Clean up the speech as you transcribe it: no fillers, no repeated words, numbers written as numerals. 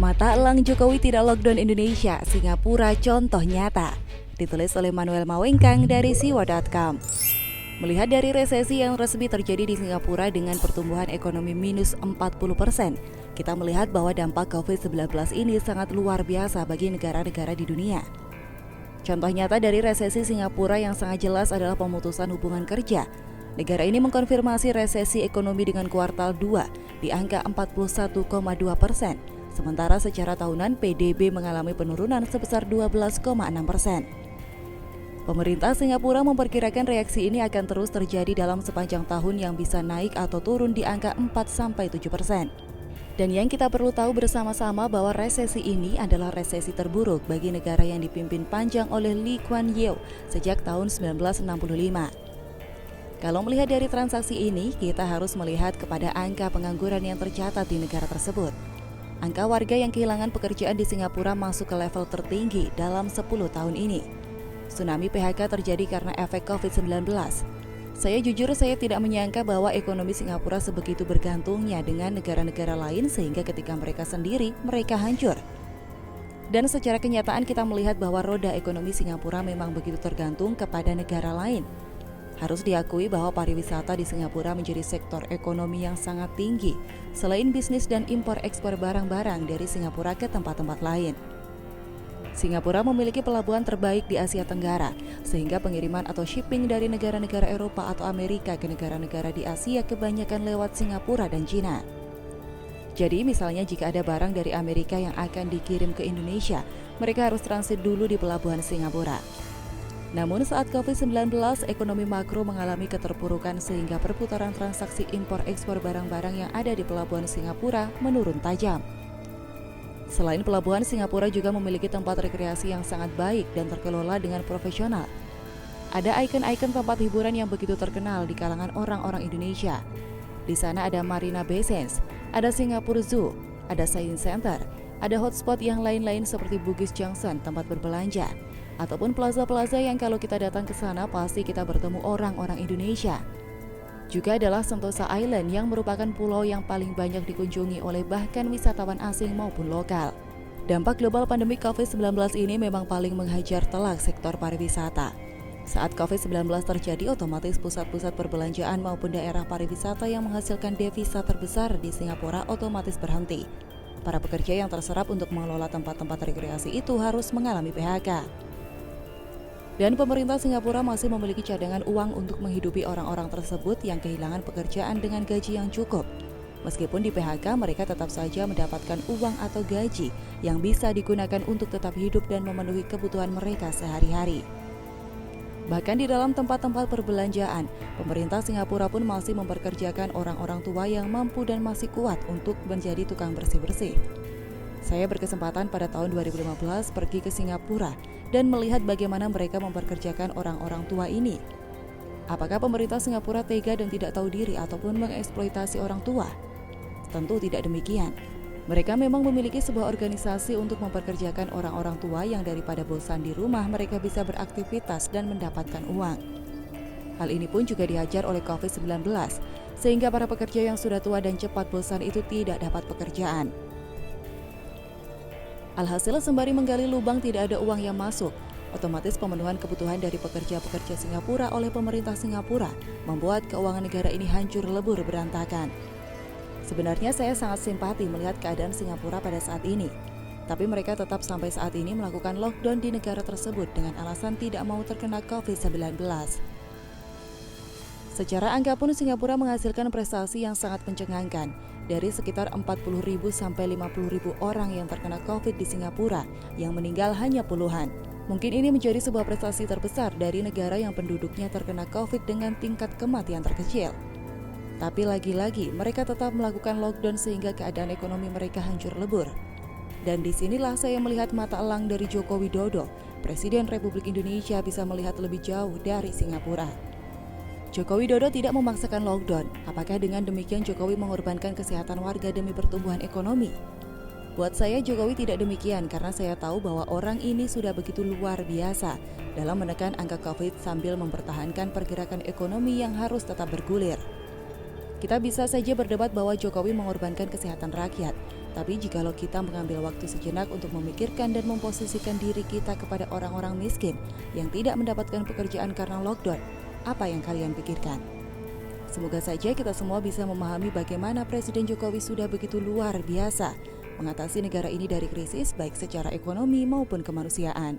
Mata elang Jokowi tidak lockdown Indonesia, Singapura contoh nyata. Ditulis oleh Manuel Mawengkang dari siwa.com. Melihat dari resesi yang resmi terjadi di Singapura dengan pertumbuhan ekonomi minus 40%, kita melihat bahwa dampak COVID-19 ini sangat luar biasa bagi negara-negara di dunia. Contoh nyata dari resesi Singapura yang sangat jelas adalah pemutusan hubungan kerja. Negara ini mengkonfirmasi resesi ekonomi dengan kuartal 2 di angka 41,2%. Sementara secara tahunan PDB mengalami penurunan sebesar 12,6%. Pemerintah Singapura memperkirakan reaksi ini akan terus terjadi dalam sepanjang tahun yang bisa naik atau turun di angka 4-7%. Dan yang kita perlu tahu bersama-sama bahwa resesi ini adalah resesi terburuk bagi negara yang dipimpin panjang oleh Lee Kuan Yew sejak tahun 1965. Kalau melihat dari transaksi ini, kita harus melihat kepada angka pengangguran yang tercatat di negara tersebut. Angka warga yang kehilangan pekerjaan di Singapura masuk ke level tertinggi dalam 10 tahun ini. Tsunami PHK terjadi karena efek COVID-19. Saya tidak menyangka bahwa ekonomi Singapura sebegitu bergantungnya dengan negara-negara lain sehingga ketika mereka sendiri, mereka hancur. Dan secara kenyataan kita melihat bahwa roda ekonomi Singapura memang begitu tergantung kepada negara lain. Harus diakui bahwa pariwisata di Singapura menjadi sektor ekonomi yang sangat tinggi, selain bisnis dan impor-ekspor barang-barang dari Singapura ke tempat-tempat lain. Singapura memiliki pelabuhan terbaik di Asia Tenggara, sehingga pengiriman atau shipping dari negara-negara Eropa atau Amerika ke negara-negara di Asia kebanyakan lewat Singapura dan Cina. Jadi misalnya jika ada barang dari Amerika yang akan dikirim ke Indonesia, mereka harus transit dulu di pelabuhan Singapura. Namun saat COVID-19, ekonomi makro mengalami keterpurukan sehingga perputaran transaksi impor-ekspor barang-barang yang ada di pelabuhan Singapura menurun tajam. Selain pelabuhan, Singapura juga memiliki tempat rekreasi yang sangat baik dan terkelola dengan profesional. Ada ikon-ikon tempat hiburan yang begitu terkenal di kalangan orang-orang Indonesia. Di sana ada Marina Bay Sands, ada Singapore Zoo, ada Science Center, ada hotspot yang lain-lain seperti Bugis Junction tempat berbelanja, ataupun plaza-plaza yang kalau kita datang ke sana pasti kita bertemu orang-orang Indonesia. Juga adalah Sentosa Island yang merupakan pulau yang paling banyak dikunjungi oleh bahkan wisatawan asing maupun lokal. Dampak global pandemi COVID-19 ini memang paling menghajar telak sektor pariwisata. Saat COVID-19 terjadi, otomatis pusat-pusat perbelanjaan maupun daerah pariwisata yang menghasilkan devisa terbesar di Singapura otomatis berhenti. Para pekerja yang terserap untuk mengelola tempat-tempat rekreasi itu harus mengalami PHK. Dan pemerintah Singapura masih memiliki cadangan uang untuk menghidupi orang-orang tersebut yang kehilangan pekerjaan dengan gaji yang cukup. Meskipun di PHK, mereka tetap saja mendapatkan uang atau gaji yang bisa digunakan untuk tetap hidup dan memenuhi kebutuhan mereka sehari-hari. Bahkan di dalam tempat-tempat perbelanjaan, pemerintah Singapura pun masih memperkerjakan orang-orang tua yang mampu dan masih kuat untuk menjadi tukang bersih-bersih. Saya berkesempatan pada tahun 2015 pergi ke Singapura dan melihat bagaimana mereka memperkerjakan orang-orang tua ini. Apakah pemerintah Singapura tega dan tidak tahu diri ataupun mengeksploitasi orang tua? Tentu tidak demikian. Mereka memang memiliki sebuah organisasi untuk memperkerjakan orang-orang tua yang daripada bosan di rumah mereka bisa beraktivitas dan mendapatkan uang. Hal ini pun juga dihajar oleh COVID-19, sehingga para pekerja yang sudah tua dan cepat bosan itu tidak dapat pekerjaan. Alhasil sembari menggali lubang tidak ada uang yang masuk, otomatis pemenuhan kebutuhan dari pekerja-pekerja Singapura oleh pemerintah Singapura membuat keuangan negara ini hancur lebur berantakan. Sebenarnya saya sangat simpati melihat keadaan Singapura pada saat ini, tapi mereka tetap sampai saat ini melakukan lockdown di negara tersebut dengan alasan tidak mau terkena COVID-19. Secara angka pun Singapura menghasilkan prestasi yang sangat mencengangkan. Dari sekitar 40.000 sampai 50.000 orang yang terkena COVID di Singapura, yang meninggal hanya puluhan. Mungkin ini menjadi sebuah prestasi terbesar dari negara yang penduduknya terkena COVID dengan tingkat kematian terkecil. Tapi lagi-lagi mereka tetap melakukan lockdown sehingga keadaan ekonomi mereka hancur lebur. Dan disinilah saya melihat mata elang dari Joko Widodo, Presiden Republik Indonesia bisa melihat lebih jauh dari Singapura. Joko Widodo tidak memaksakan lockdown. Apakah dengan demikian Jokowi mengorbankan kesehatan warga demi pertumbuhan ekonomi? Buat saya Jokowi tidak demikian karena saya tahu bahwa orang ini sudah begitu luar biasa dalam menekan angka COVID sambil mempertahankan pergerakan ekonomi yang harus tetap bergulir. Kita bisa saja berdebat bahwa Jokowi mengorbankan kesehatan rakyat, tapi jikalau kita mengambil waktu sejenak untuk memikirkan dan memposisikan diri kita kepada orang-orang miskin yang tidak mendapatkan pekerjaan karena lockdown, apa yang kalian pikirkan? Semoga saja kita semua bisa memahami bagaimana Presiden Jokowi sudah begitu luar biasa mengatasi negara ini dari krisis baik secara ekonomi maupun kemanusiaan.